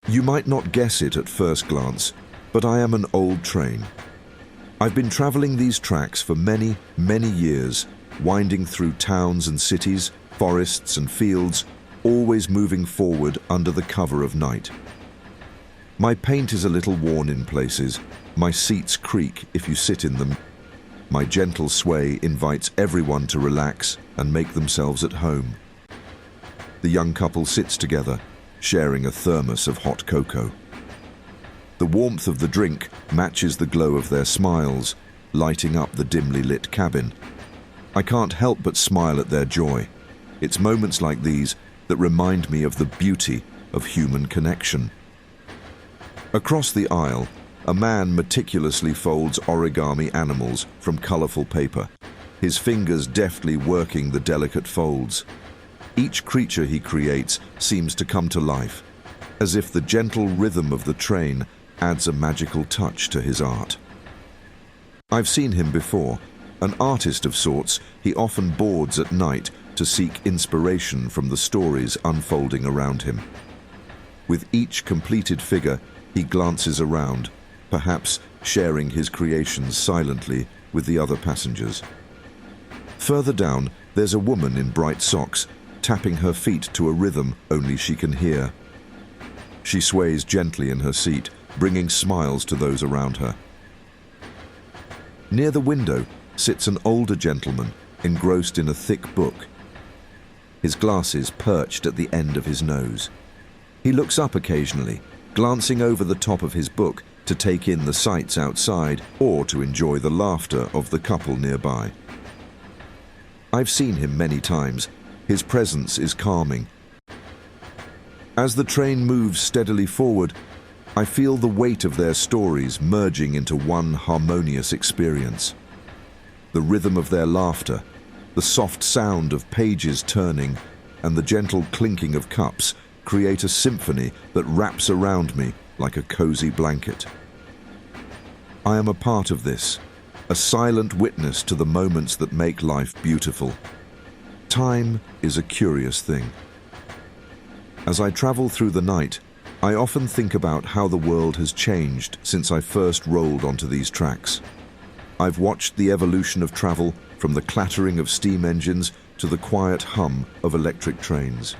You might not guess it at first glance, but I am an old train. I've been traveling these tracks for many, many years, winding through towns and cities, forests and fields, always moving forward under the cover of night. My paint is a little worn in places, my seats creak if you sit in them. My gentle sway invites everyone to relax and make themselves at home. The young couple sits together, sharing a thermos of hot cocoa. The warmth of the drink matches the glow of their smiles, lighting up the dimly lit cabin. I can't help but smile at their joy. It's moments like these that remind me of the beauty of human connection. Across the aisle, a man meticulously folds origami animals from colorful paper, his fingers deftly working the delicate folds. Each creature he creates seems to come to life, as if the gentle rhythm of the train adds a magical touch to his art. I've seen him before. An artist of sorts, he often boards at night to seek inspiration from the stories unfolding around him. With each completed figure, he glances around, perhaps sharing his creations silently with the other passengers. Further down, there's a woman in bright socks, tapping her feet to a rhythm only she can hear. She sways gently in her seat, bringing smiles to those around her. Near the window sits an older gentleman, engrossed in a thick book, his glasses perched at the end of his nose. He looks up occasionally, glancing over the top of his book to take in the sights outside or to enjoy the laughter of the couple nearby. I've seen him many times. His presence is calming. As the train moves steadily forward, I feel the weight of their stories merging into one harmonious experience. The rhythm of their laughter, the soft sound of pages turning, and the gentle clinking of cups create a symphony that wraps around me like a cozy blanket. I am a part of this, a silent witness to the moments that make life beautiful. Time is a curious thing. As I travel through the night, I often think about how the world has changed since I first rolled onto these tracks. I've watched the evolution of travel from the clattering of steam engines to the quiet hum of electric trains.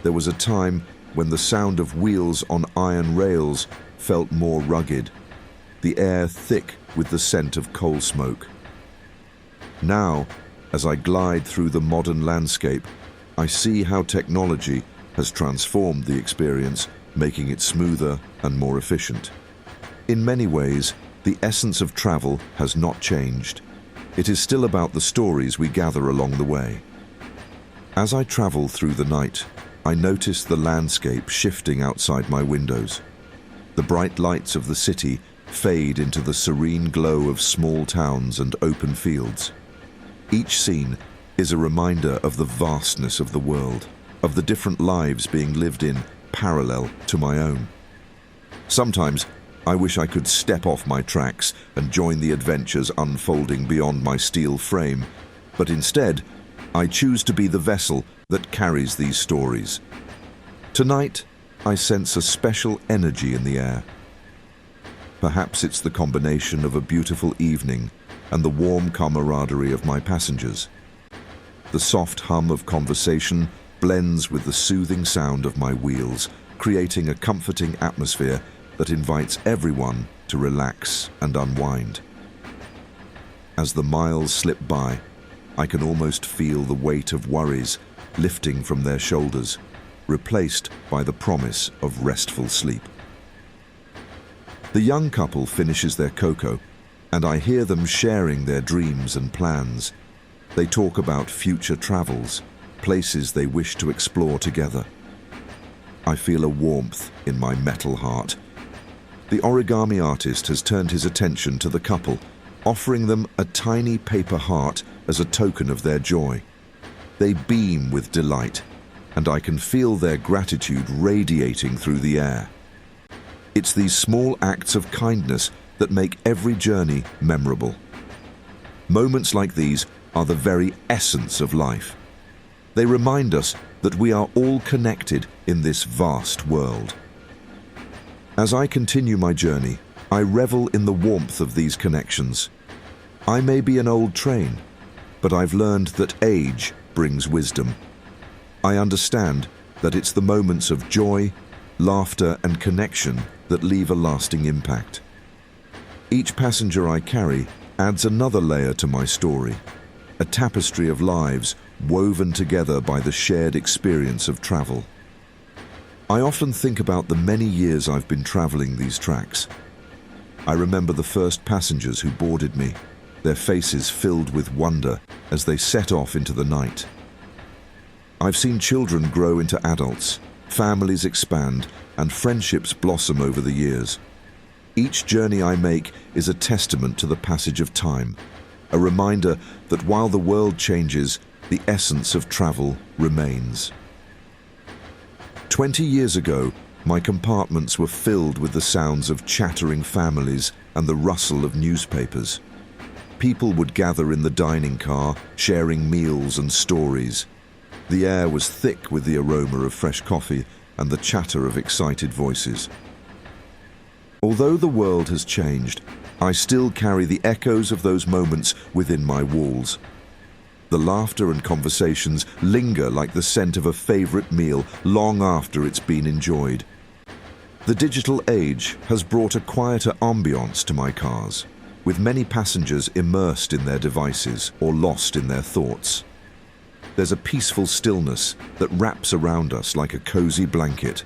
There was a time when the sound of wheels on iron rails felt more rugged, the air thick with the scent of coal smoke. Now, as I glide through the modern landscape, I see how technology has transformed the experience, making it smoother and more efficient. In many ways, the essence of travel has not changed. It is still about the stories we gather along the way. As I travel through the night, I notice the landscape shifting outside my windows. The bright lights of the city fade into the serene glow of small towns and open fields. Each scene is a reminder of the vastness of the world, of the different lives being lived in parallel to my own. Sometimes, I wish I could step off my tracks and join the adventures unfolding beyond my steel frame, but instead, I choose to be the vessel that carries these stories. Tonight, I sense a special energy in the air. Perhaps it's the combination of a beautiful evening and the warm camaraderie of my passengers. The soft hum of conversation blends with the soothing sound of my wheels, creating a comforting atmosphere that invites everyone to relax and unwind. As the miles slip by, I can almost feel the weight of worries lifting from their shoulders, replaced by the promise of restful sleep. The young couple finishes their cocoa, and I hear them sharing their dreams and plans. They talk about future travels, places they wish to explore together. I feel a warmth in my metal heart. The origami artist has turned his attention to the couple, offering them a tiny paper heart as a token of their joy. They beam with delight, and I can feel their gratitude radiating through the air. It's these small acts of kindness that make every journey memorable. Moments like these are the very essence of life. They remind us that we are all connected in this vast world. As I continue my journey, I revel in the warmth of these connections. I may be an old train, but I've learned that age brings wisdom. I understand that it's the moments of joy, laughter, and connection that leave a lasting impact. Each passenger I carry adds another layer to my story, a tapestry of lives woven together by the shared experience of travel. I often think about the many years I've been traveling these tracks. I remember the first passengers who boarded me, their faces filled with wonder as they set off into the night. I've seen children grow into adults, families expand, and friendships blossom over the years. Each journey I make is a testament to the passage of time, a reminder that while the world changes, the essence of travel remains. 20 years ago, my compartments were filled with the sounds of chattering families and the rustle of newspapers. People would gather in the dining car, sharing meals and stories. The air was thick with the aroma of fresh coffee and the chatter of excited voices. Although the world has changed, I still carry the echoes of those moments within my walls. The laughter and conversations linger like the scent of a favorite meal long after it's been enjoyed. The digital age has brought a quieter ambiance to my cars, with many passengers immersed in their devices or lost in their thoughts. There's a peaceful stillness that wraps around us like a cozy blanket.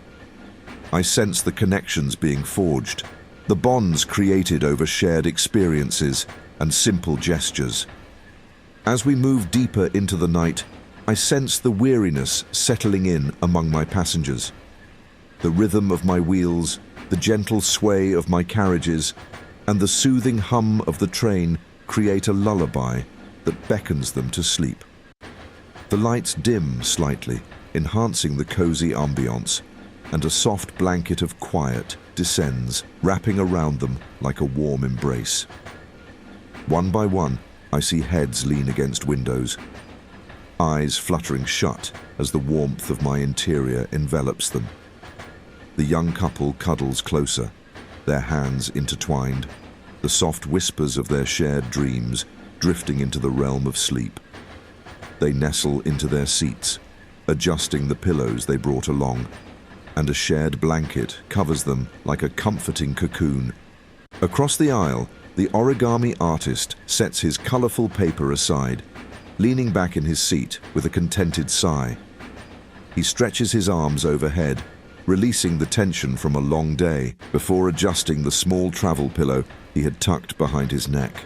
I sense the connections being forged, the bonds created over shared experiences and simple gestures. As we move deeper into the night, I sense the weariness settling in among my passengers. The rhythm of my wheels, the gentle sway of my carriages, and the soothing hum of the train create a lullaby that beckons them to sleep. The lights dim slightly, enhancing the cozy ambiance, and a soft blanket of quiet descends, wrapping around them like a warm embrace. One by one, I see heads lean against windows, eyes fluttering shut as the warmth of my interior envelops them. The young couple cuddles closer, their hands intertwined, the soft whispers of their shared dreams drifting into the realm of sleep. They nestle into their seats, adjusting the pillows they brought along, and a shared blanket covers them like a comforting cocoon. Across the aisle, the origami artist sets his colorful paper aside, leaning back in his seat with a contented sigh. He stretches his arms overhead, releasing the tension from a long day before adjusting the small travel pillow he had tucked behind his neck.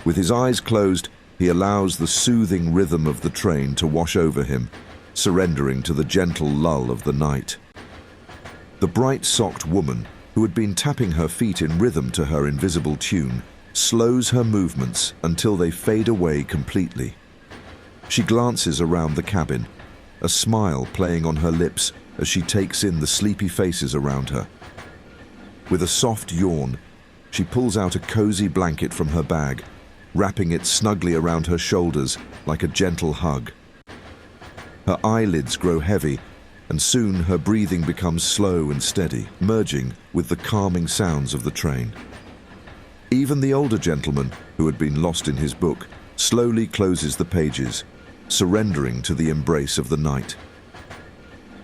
With his eyes closed, he allows the soothing rhythm of the train to wash over him, surrendering to the gentle lull of the night. The bright-socked woman, who had been tapping her feet in rhythm to her invisible tune, slows her movements until they fade away completely. She glances around the cabin, a smile playing on her lips as she takes in the sleepy faces around her. With a soft yawn, she pulls out a cozy blanket from her bag, wrapping it snugly around her shoulders like a gentle hug. Her eyelids grow heavy, and soon her breathing becomes slow and steady, merging with the calming sounds of the train. Even the older gentleman, who had been lost in his book, slowly closes the pages, surrendering to the embrace of the night.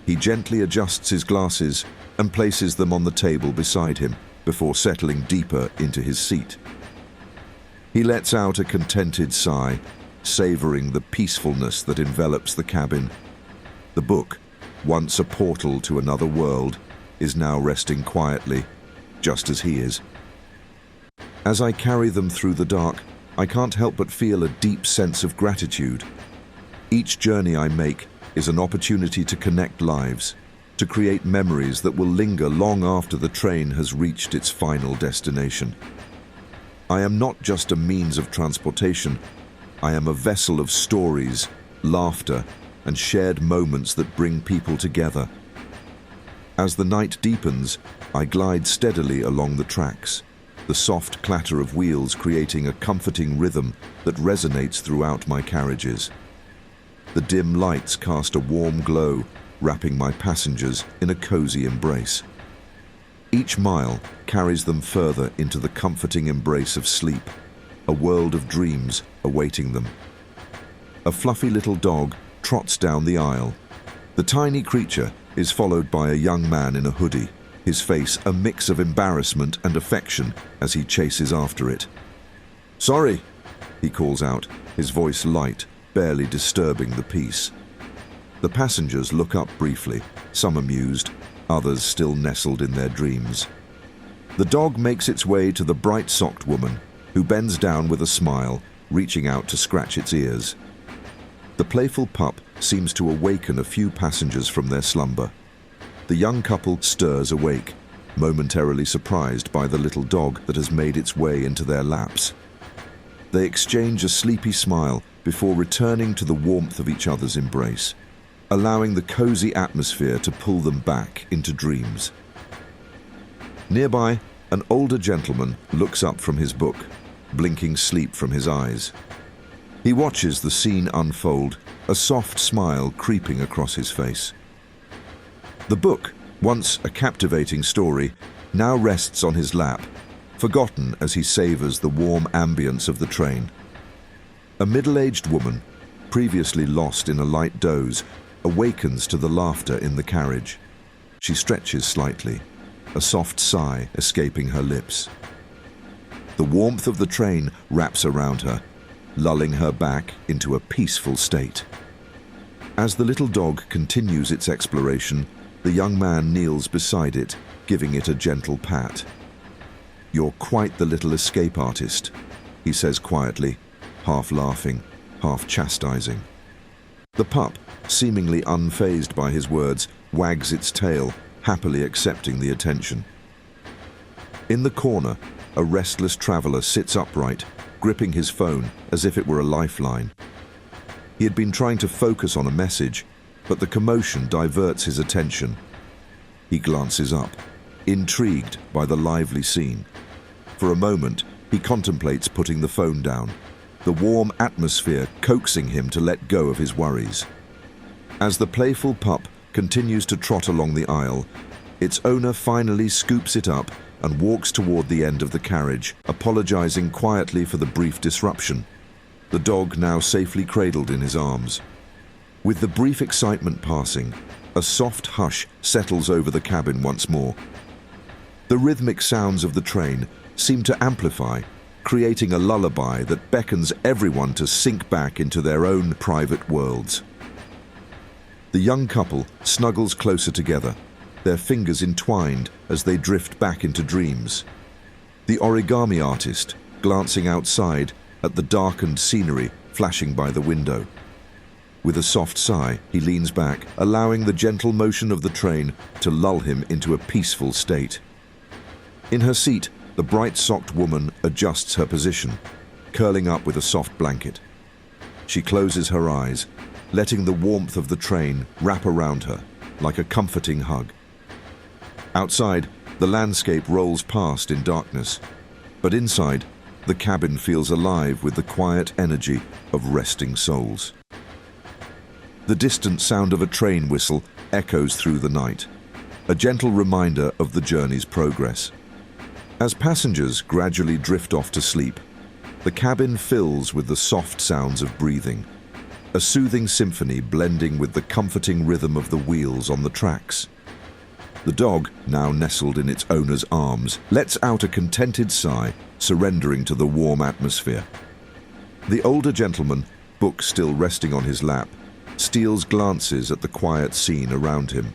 He gently adjusts his glasses and places them on the table beside him before settling deeper into his seat. He lets out a contented sigh, savoring the peacefulness that envelops the cabin. The book, once a portal to another world, is now resting quietly, just as he is. As I carry them through the dark, I can't help but feel a deep sense of gratitude. Each journey I make is an opportunity to connect lives, to create memories that will linger long after the train has reached its final destination. I am not just a means of transportation, I am a vessel of stories, laughter, and shared moments that bring people together. As the night deepens, I glide steadily along the tracks, the soft clatter of wheels creating a comforting rhythm that resonates throughout my carriages. The dim lights cast a warm glow, wrapping my passengers in a cozy embrace. Each mile carries them further into the comforting embrace of sleep, a world of dreams awaiting them. A fluffy little dog trots down the aisle. The tiny creature is followed by a young man in a hoodie, his face a mix of embarrassment and affection as he chases after it. "Sorry," he calls out, his voice light, barely disturbing the peace. The passengers look up briefly, some amused, others still nestled in their dreams. The dog makes its way to the bright-socked woman, who bends down with a smile, reaching out to scratch its ears. The playful pup seems to awaken a few passengers from their slumber. The young couple stirs awake, momentarily surprised by the little dog that has made its way into their laps. They exchange a sleepy smile before returning to the warmth of each other's embrace, allowing the cozy atmosphere to pull them back into dreams. Nearby, an older gentleman looks up from his book, blinking sleep from his eyes. He watches the scene unfold, a soft smile creeping across his face. The book, once a captivating story, now rests on his lap, forgotten as he savors the warm ambience of the train. A middle-aged woman, previously lost in a light doze, awakens to the laughter in the carriage. She stretches slightly, a soft sigh escaping her lips. The warmth of the train wraps around her, lulling her back into a peaceful state. As the little dog continues its exploration, the young man kneels beside it, giving it a gentle pat. "You're quite the little escape artist," he says quietly, half laughing, half chastising. The pup, seemingly unfazed by his words, wags its tail, happily accepting the attention. In the corner, a restless traveler sits upright, gripping his phone as if it were a lifeline. He had been trying to focus on a message, but the commotion diverts his attention. He glances up, intrigued by the lively scene. For a moment, he contemplates putting the phone down, the warm atmosphere coaxing him to let go of his worries. As the playful pup continues to trot along the aisle, its owner finally scoops it up and walks toward the end of the carriage, apologizing quietly for the brief disruption, the dog now safely cradled in his arms. With the brief excitement passing, a soft hush settles over the cabin once more. The rhythmic sounds of the train seem to amplify, creating a lullaby that beckons everyone to sink back into their own private worlds. The young couple snuggles closer together, their fingers entwined as they drift back into dreams. The origami artist, glancing outside at the darkened scenery flashing by the window. With a soft sigh, he leans back, allowing the gentle motion of the train to lull him into a peaceful state. In her seat, the bright-socked woman adjusts her position, curling up with a soft blanket. She closes her eyes, letting the warmth of the train wrap around her like a comforting hug. Outside, the landscape rolls past in darkness, but inside, the cabin feels alive with the quiet energy of resting souls. The distant sound of a train whistle echoes through the night, a gentle reminder of the journey's progress. As passengers gradually drift off to sleep, the cabin fills with the soft sounds of breathing, a soothing symphony blending with the comforting rhythm of the wheels on the tracks. The dog, now nestled in its owner's arms, lets out a contented sigh, surrendering to the warm atmosphere. The older gentleman, book still resting on his lap, steals glances at the quiet scene around him.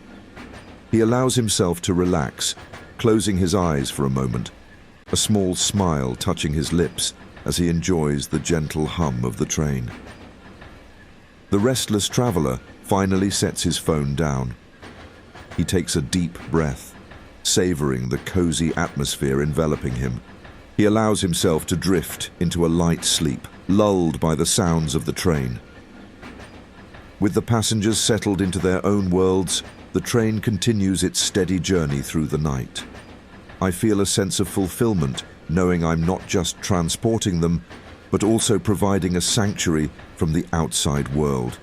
He allows himself to relax, closing his eyes for a moment, a small smile touching his lips as he enjoys the gentle hum of the train. The restless traveler finally sets his phone down. He takes a deep breath, savoring the cozy atmosphere enveloping him. He allows himself to drift into a light sleep, lulled by the sounds of the train. With the passengers settled into their own worlds, the train continues its steady journey through the night. I feel a sense of fulfillment, knowing I'm not just transporting them, but also providing a sanctuary from the outside world.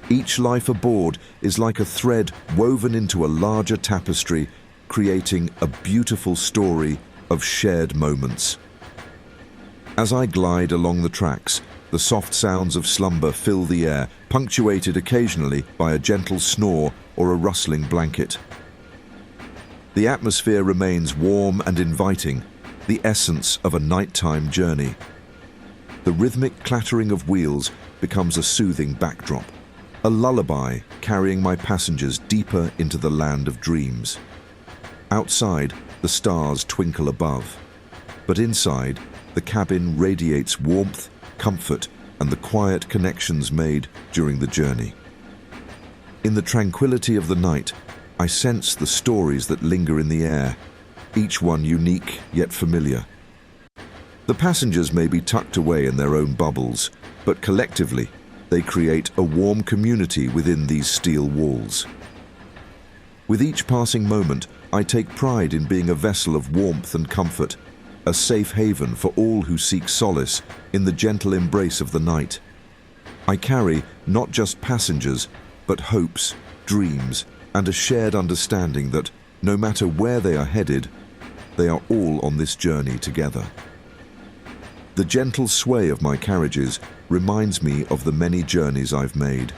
Each life aboard is like a thread woven into a larger tapestry, creating a beautiful story of shared moments. As I glide along the tracks, the soft sounds of slumber fill the air, punctuated occasionally by a gentle snore or a rustling blanket. The atmosphere remains warm and inviting, the essence of a nighttime journey. The rhythmic clattering of wheels becomes a soothing backdrop, a lullaby carrying my passengers deeper into the land of dreams. Outside, the stars twinkle above, but inside, the cabin radiates warmth, comfort, and the quiet connections made during the journey. In the tranquility of the night, I sense the stories that linger in the air, each one unique yet familiar. The passengers may be tucked away in their own bubbles, but collectively, they create a warm community within these steel walls. With each passing moment, I take pride in being a vessel of warmth and comfort, a safe haven for all who seek solace in the gentle embrace of the night. I carry not just passengers, but hopes, dreams, and a shared understanding that, no matter where they are headed, they are all on this journey together. The gentle sway of my carriages reminds me of the many journeys I've made,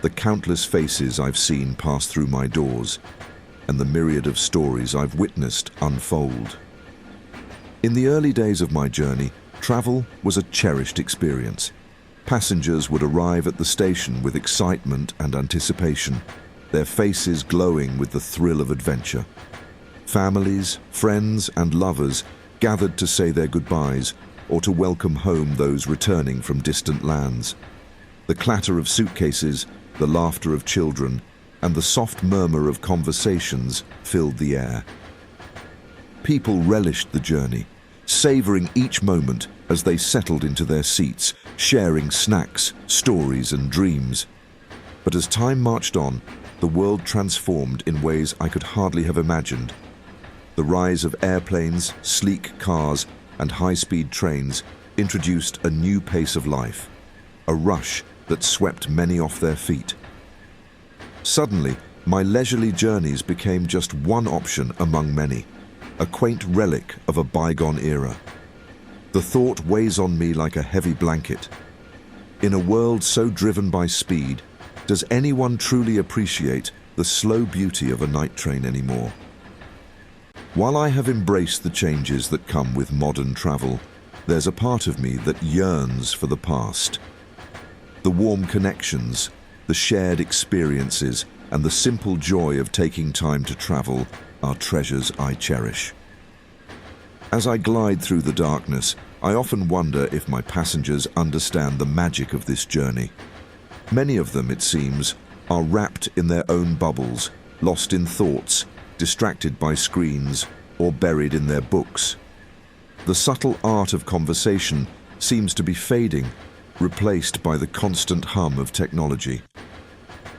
the countless faces I've seen pass through my doors, and the myriad of stories I've witnessed unfold. In the early days of my journey, travel was a cherished experience. Passengers would arrive at the station with excitement and anticipation, their faces glowing with the thrill of adventure. Families, friends, and lovers gathered to say their goodbyes or to welcome home those returning from distant lands. The clatter of suitcases, the laughter of children, and the soft murmur of conversations filled the air. People relished the journey, savoring each moment as they settled into their seats, sharing snacks, stories, and dreams. But as time marched on, the world transformed in ways I could hardly have imagined. The rise of airplanes, sleek cars, and high-speed trains introduced a new pace of life, a rush that swept many off their feet. Suddenly, my leisurely journeys became just one option among many, a quaint relic of a bygone era. The thought weighs on me like a heavy blanket. In a world so driven by speed, does anyone truly appreciate the slow beauty of a night train anymore? While I have embraced the changes that come with modern travel, there's a part of me that yearns for the past. The warm connections, the shared experiences, and the simple joy of taking time to travel are treasures I cherish. As I glide through the darkness, I often wonder if my passengers understand the magic of this journey. Many of them, it seems, are wrapped in their own bubbles, lost in thoughts, distracted by screens, or buried in their books. The subtle art of conversation seems to be fading, replaced by the constant hum of technology.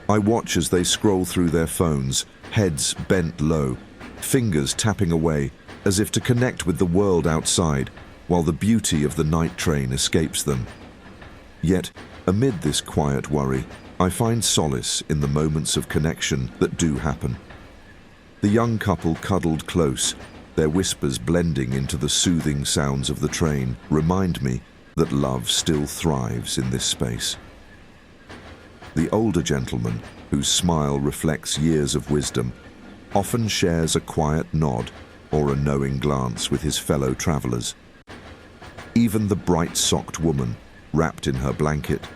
I watch as they scroll through their phones, heads bent low, fingers tapping away as if to connect with the world outside, while the beauty of the night train escapes them. Yet, amid this quiet worry, I find solace in the moments of connection that do happen. The young couple cuddled close, their whispers blending into the soothing sounds of the train, remind me that love still thrives in this space. The older gentleman, whose smile reflects years of wisdom, often shares a quiet nod or a knowing glance with his fellow travelers. Even the bright-socked woman, wrapped in her blanket,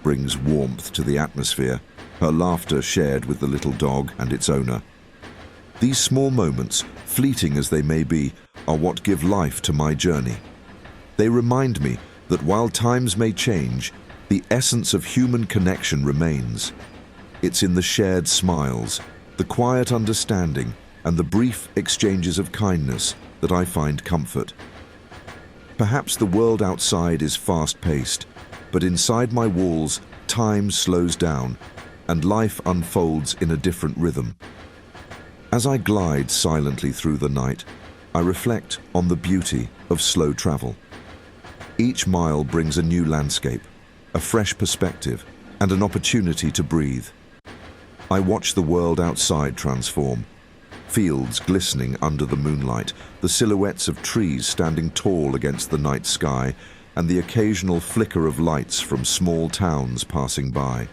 brings warmth to the atmosphere, her laughter shared with the little dog and its owner. These small moments, fleeting as they may be, are what give life to my journey. They remind me that while times may change, the essence of human connection remains. It's in the shared smiles, the quiet understanding, and the brief exchanges of kindness that I find comfort. Perhaps the world outside is fast-paced, but inside my walls, time slows down, and life unfolds in a different rhythm. As I glide silently through the night, I reflect on the beauty of slow travel. Each mile brings a new landscape, a fresh perspective, and an opportunity to breathe. I watch the world outside transform, fields glistening under the moonlight, the silhouettes of trees standing tall against the night sky, and the occasional flicker of lights from small towns passing by.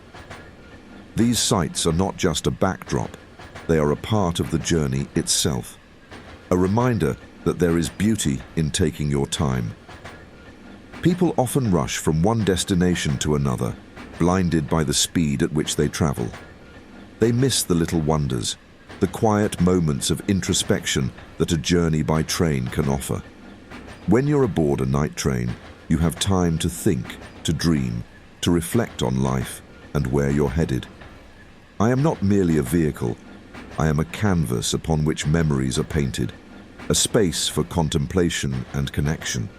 These sights are not just a backdrop, they are a part of the journey itself, a reminder that there is beauty in taking your time. People often rush from one destination to another, blinded by the speed at which they travel. They miss the little wonders, the quiet moments of introspection that a journey by train can offer. When you're aboard a night train, you have time to think, to dream, to reflect on life and where you're headed. I am not merely a vehicle, I am a canvas upon which memories are painted, a space for contemplation and connection.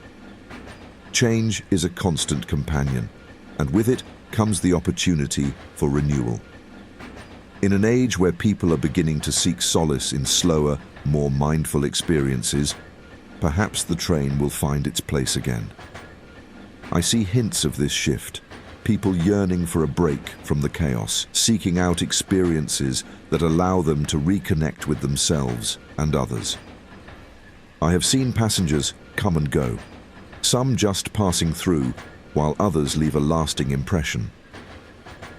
Change is a constant companion, and with it comes the opportunity for renewal. In an age where people are beginning to seek solace in slower, more mindful experiences, perhaps the train will find its place again. I see hints of this shift, people yearning for a break from the chaos, seeking out experiences that allow them to reconnect with themselves and others. I have seen passengers come and go, some just passing through, while others leave a lasting impression.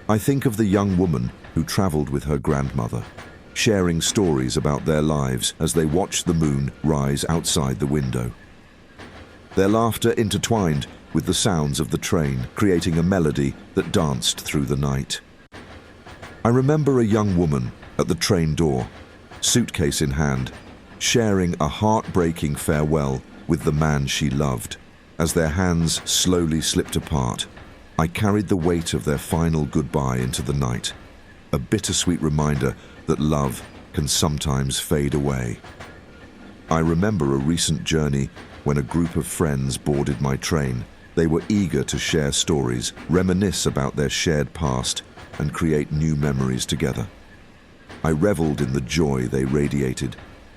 I think of the young woman who traveled with her grandmother, sharing stories about their lives as they watched the moon rise outside the window. Their laughter intertwined with the sounds of the train, creating a melody that danced through the night. I remember a young woman at the train door, suitcase in hand, sharing a heartbreaking farewell with the man she loved. As their hands slowly slipped apart, I carried the weight of their final goodbye into the night, a bittersweet reminder that love can sometimes fade away. I remember a recent journey when a group of friends boarded my train. They were eager to share stories, reminisce about their shared past, and create new memories together. I reveled in the joy they radiated,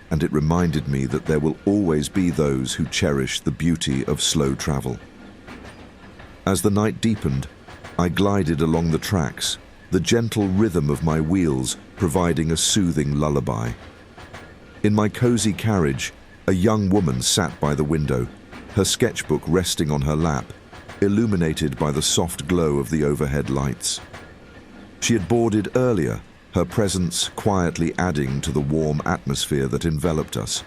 and it reminded me that there will always be those who cherish the beauty of slow travel. As the night deepened, I glided along the tracks, the gentle rhythm of my wheels providing a soothing lullaby. In my cozy carriage, a young woman sat by the window, her sketchbook resting on her lap, illuminated by the soft glow of the overhead lights. She had boarded earlier, her presence quietly adding to the warm atmosphere that enveloped us.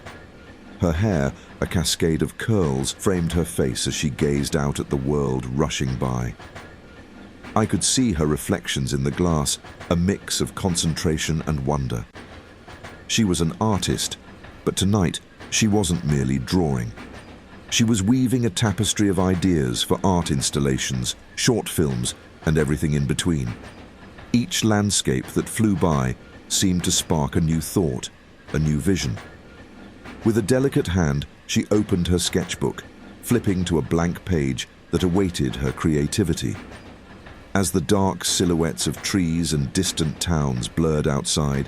Her hair, a cascade of curls, framed her face as she gazed out at the world rushing by. I could see her reflections in the glass, a mix of concentration and wonder. She was an artist, but tonight she wasn't merely drawing. She was weaving a tapestry of ideas for art installations, short films, and everything in between. Each landscape that flew by seemed to spark a new thought, a new vision. With a delicate hand, she opened her sketchbook, flipping to a blank page that awaited her creativity. As the dark silhouettes of trees and distant towns blurred outside,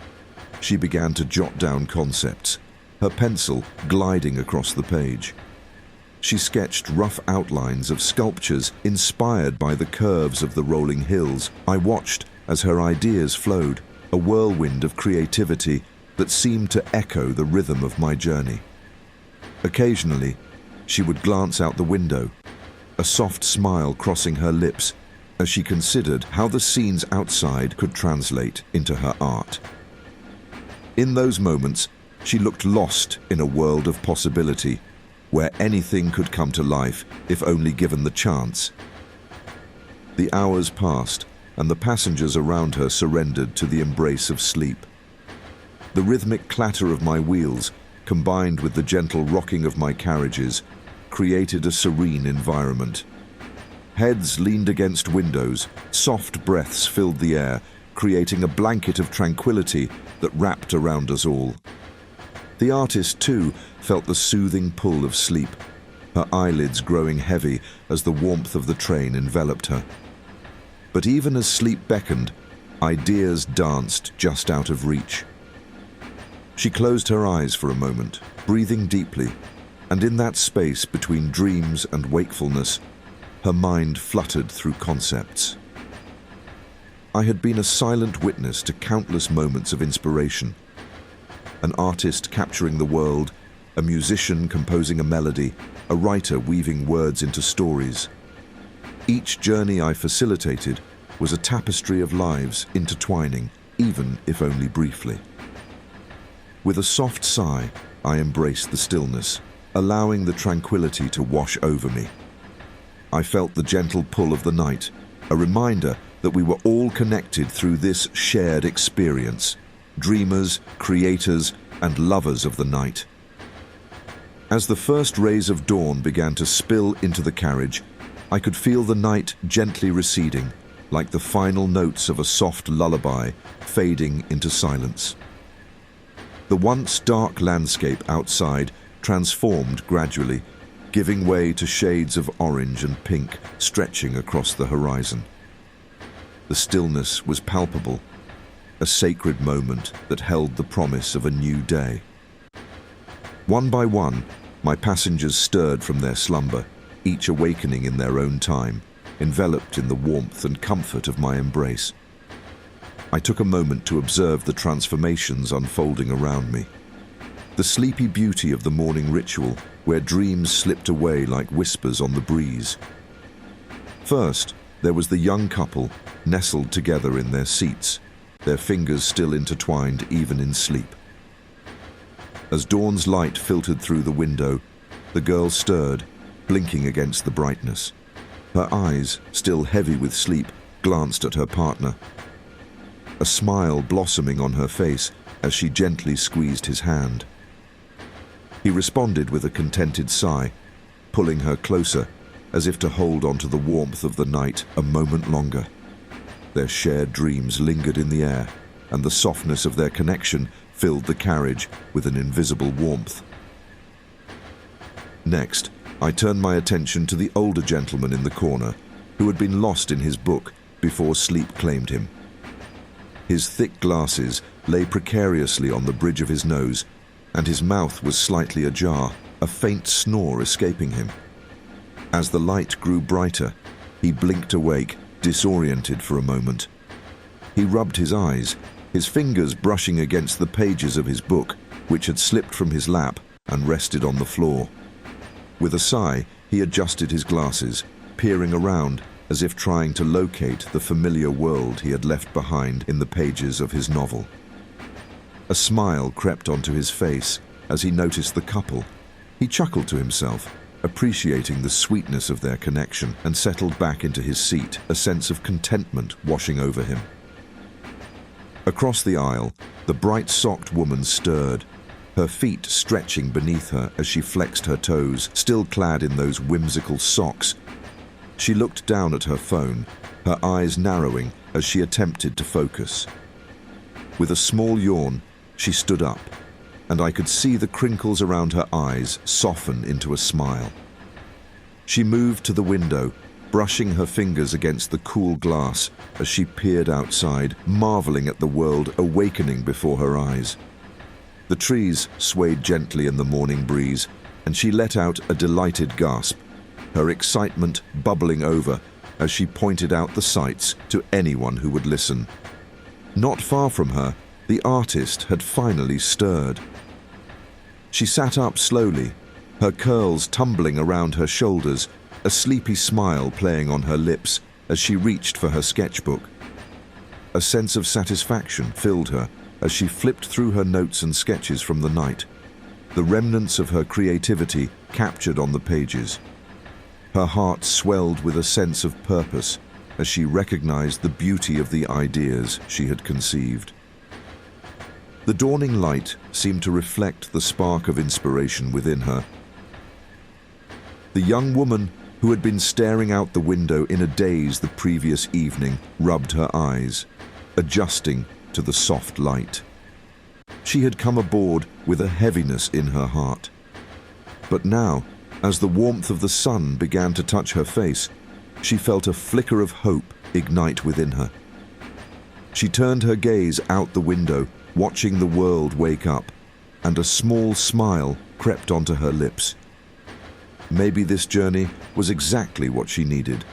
she began to jot down concepts, her pencil gliding across the page. She sketched rough outlines of sculptures inspired by the curves of the rolling hills. I watched as her ideas flowed, a whirlwind of creativity that seemed to echo the rhythm of my journey. Occasionally, she would glance out the window, a soft smile crossing her lips as she considered how the scenes outside could translate into her art. In those moments, she looked lost in a world of possibility, where anything could come to life if only given the chance. The hours passed, and the passengers around her surrendered to the embrace of sleep. The rhythmic clatter of my wheels, combined with the gentle rocking of my carriages, created a serene environment. Heads leaned against windows, soft breaths filled the air, creating a blanket of tranquility that wrapped around us all. The artist, too, felt the soothing pull of sleep, her eyelids growing heavy as the warmth of the train enveloped her. But even as sleep beckoned, ideas danced just out of reach. She closed her eyes for a moment, breathing deeply, and in that space between dreams and wakefulness, her mind fluttered through concepts. I had been a silent witness to countless moments of inspiration. an artist capturing the world, a musician composing a melody, a writer weaving words into stories. Each journey I facilitated was a tapestry of lives intertwining, even if only briefly. With a soft sigh, I embraced the stillness, allowing the tranquility to wash over me. I felt the gentle pull of the night, a reminder that we were all connected through this shared experience, dreamers, creators, and lovers of the night. As the first rays of dawn began to spill into the carriage, I could feel the night gently receding, like the final notes of a soft lullaby fading into silence. The once dark landscape outside transformed gradually, giving way to shades of orange and pink stretching across the horizon. The stillness was palpable, a sacred moment that held the promise of a new day. One by one, my passengers stirred from their slumber, each awakening in their own time, enveloped in the warmth and comfort of my embrace. I took a moment to observe the transformations unfolding around me. The sleepy beauty of the morning ritual, where dreams slipped away like whispers on the breeze. First, there was the young couple, nestled together in their seats, their fingers still intertwined even in sleep. As dawn's light filtered through the window, the girl stirred, blinking against the brightness. Her eyes, still heavy with sleep, glanced at her partner. A smile blossoming on her face as she gently squeezed his hand. He responded with a contented sigh, pulling her closer, as if to hold onto the warmth of the night a moment longer. Their shared dreams lingered in the air, and the softness of their connection filled the carriage with an invisible warmth. Next, I turned my attention to the older gentleman in the corner, who had been lost in his book before sleep claimed him. His thick glasses lay precariously on the bridge of his nose, and his mouth was slightly ajar, a faint snore escaping him. As the light grew brighter, he blinked awake, disoriented for a moment. He rubbed his eyes, his fingers brushing against the pages of his book, which had slipped from his lap and rested on the floor. With a sigh, he adjusted his glasses, peering around as if trying to locate the familiar world he had left behind in the pages of his novel. A smile crept onto his face as he noticed the couple. He chuckled to himself, appreciating the sweetness of their connection, and settled back into his seat, a sense of contentment washing over him. Across the aisle, the bright-socked woman stirred, her feet stretching beneath her as she flexed her toes, still clad in those whimsical socks. She looked down at her phone, her eyes narrowing as she attempted to focus. With a small yawn, she stood up, and I could see the crinkles around her eyes soften into a smile. She moved to the window, brushing her fingers against the cool glass as she peered outside, marveling at the world awakening before her eyes. The trees swayed gently in the morning breeze, and she let out a delighted gasp, her excitement bubbling over as she pointed out the sights to anyone who would listen. Not far from her, the artist had finally stirred. She sat up slowly, her curls tumbling around her shoulders, a sleepy smile playing on her lips as she reached for her sketchbook. A sense of satisfaction filled her as she flipped through her notes and sketches from the night, the remnants of her creativity captured on the pages. Her heart swelled with a sense of purpose as she recognized the beauty of the ideas she had conceived. The dawning light seemed to reflect the spark of inspiration within her. The young woman, who had been staring out the window in a daze the previous evening, rubbed her eyes, adjusting to the soft light. She had come aboard with a heaviness in her heart. But now, as the warmth of the sun began to touch her face, she felt a flicker of hope ignite within her. She turned her gaze out the window, watching the world wake up, and a small smile crept onto her lips. Maybe this journey was exactly what she needed,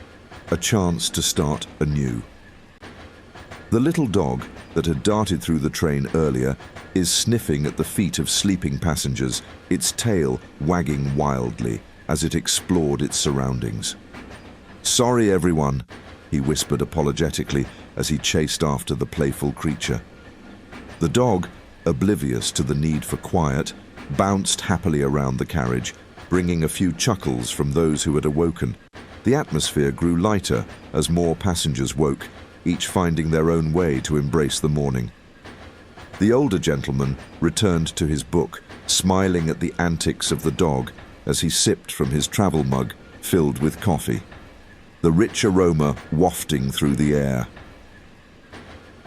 a chance to start anew. The little dog, that had darted through the train earlier is sniffing at the feet of sleeping passengers, its tail wagging wildly as it explored its surroundings. "Sorry, everyone," he whispered apologetically as he chased after the playful creature. The dog, oblivious to the need for quiet, bounced happily around the carriage, bringing a few chuckles from those who had awoken. The atmosphere grew lighter as more passengers woke, each finding their own way to embrace the morning. The older gentleman returned to his book, smiling at the antics of the dog as he sipped from his travel mug filled with coffee, the rich aroma wafting through the air.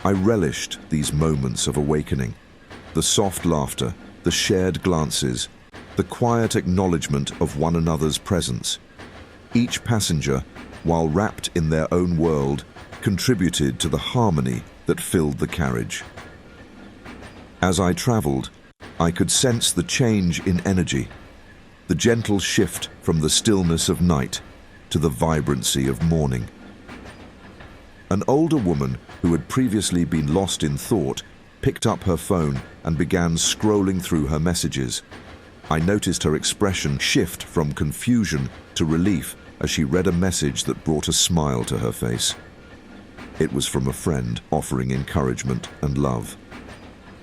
I relished these moments of awakening, the soft laughter, the shared glances, the quiet acknowledgement of one another's presence. Each passenger, while wrapped in their own world, contributed to the harmony that filled the carriage. As I traveled, I could sense the change in energy, the gentle shift from the stillness of night to the vibrancy of morning. An older woman who had previously been lost in thought picked up her phone and began scrolling through her messages. I noticed her expression shift from confusion to relief as she read a message that brought a smile to her face. It was from a friend offering encouragement and love.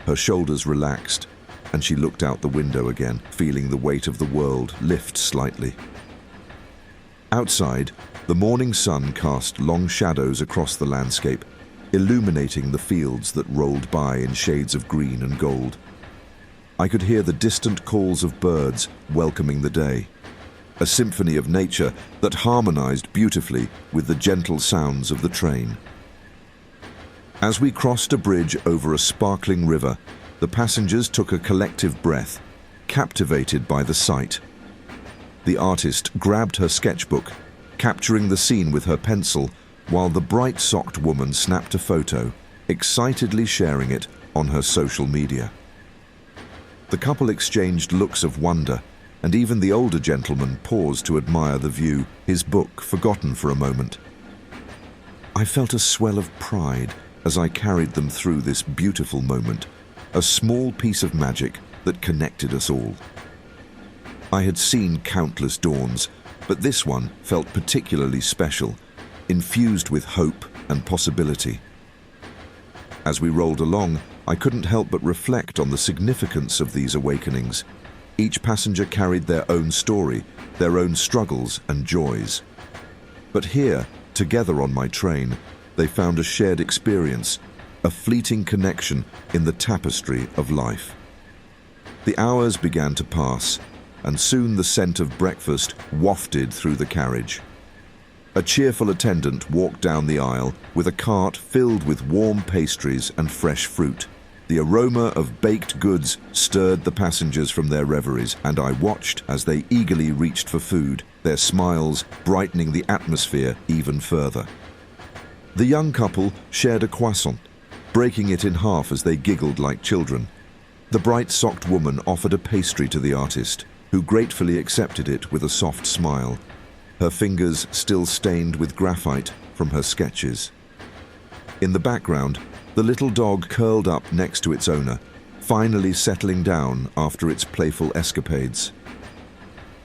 Her shoulders relaxed, and she looked out the window again, feeling the weight of the world lift slightly. Outside, the morning sun cast long shadows across the landscape, illuminating the fields that rolled by in shades of green and gold. I could hear the distant calls of birds welcoming the day, a symphony of nature that harmonized beautifully with the gentle sounds of the train. As we crossed a bridge over a sparkling river, the passengers took a collective breath, captivated by the sight. The artist grabbed her sketchbook, capturing the scene with her pencil, while the bright-socked woman snapped a photo, excitedly sharing it on her social media. The couple exchanged looks of wonder, and even the older gentleman paused to admire the view, his book forgotten for a moment. I felt a swell of pride as I carried them through this beautiful moment, a small piece of magic that connected us all. I had seen countless dawns, but this one felt particularly special, infused with hope and possibility. As we rolled along, I couldn't help but reflect on the significance of these awakenings. Each passenger carried their own story, their own struggles and joys. But here, together on my train, they found a shared experience, a fleeting connection in the tapestry of life. The hours began to pass, and soon the scent of breakfast wafted through the carriage. A cheerful attendant walked down the aisle with a cart filled with warm pastries and fresh fruit. The aroma of baked goods stirred the passengers from their reveries, and I watched as they eagerly reached for food, their smiles brightening the atmosphere even further. The young couple shared a croissant, breaking it in half as they giggled like children. The bright-socked woman offered a pastry to the artist, who gratefully accepted it with a soft smile, her fingers still stained with graphite from her sketches. In the background, the little dog curled up next to its owner, finally settling down after its playful escapades.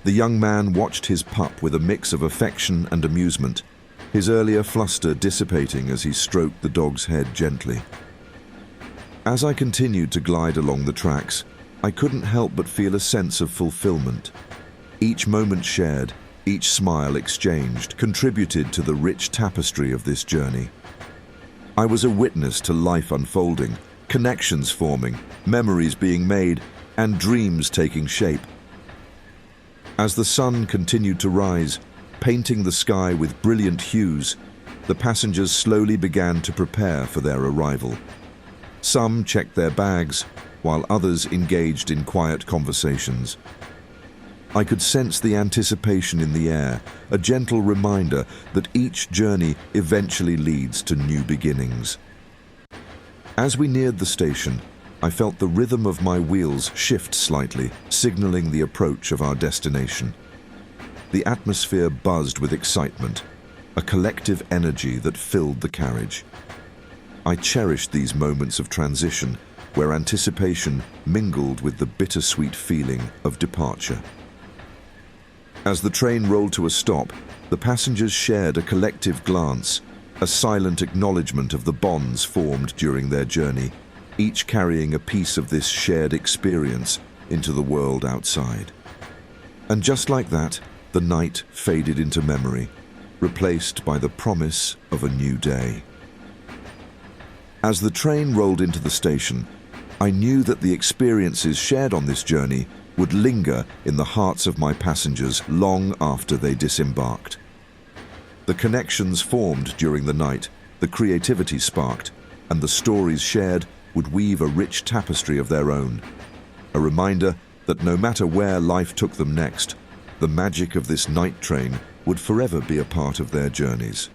The young man watched his pup with a mix of affection and amusement, his earlier fluster dissipating as he stroked the dog's head gently. As I continued to glide along the tracks, I couldn't help but feel a sense of fulfillment. Each moment shared, each smile exchanged, contributed to the rich tapestry of this journey. I was a witness to life unfolding, connections forming, memories being made, and dreams taking shape. As the sun continued to rise, painting the sky with brilliant hues, the passengers slowly began to prepare for their arrival. Some checked their bags, while others engaged in quiet conversations. I could sense the anticipation in the air, a gentle reminder that each journey eventually leads to new beginnings. As we neared the station, I felt the rhythm of my wheels shift slightly, signaling the approach of our destination. The atmosphere buzzed with excitement, a collective energy that filled the carriage. I cherished these moments of transition where anticipation mingled with the bittersweet feeling of departure. As the train rolled to a stop, the passengers shared a collective glance, a silent acknowledgement of the bonds formed during their journey, each carrying a piece of this shared experience into the world outside. And just like that, the night faded into memory, replaced by the promise of a new day. As the train rolled into the station, I knew that the experiences shared on this journey would linger in the hearts of my passengers long after they disembarked. The connections formed during the night, the creativity sparked, and the stories shared would weave a rich tapestry of their own. A reminder that no matter where life took them next, the magic of this night train would forever be a part of their journeys.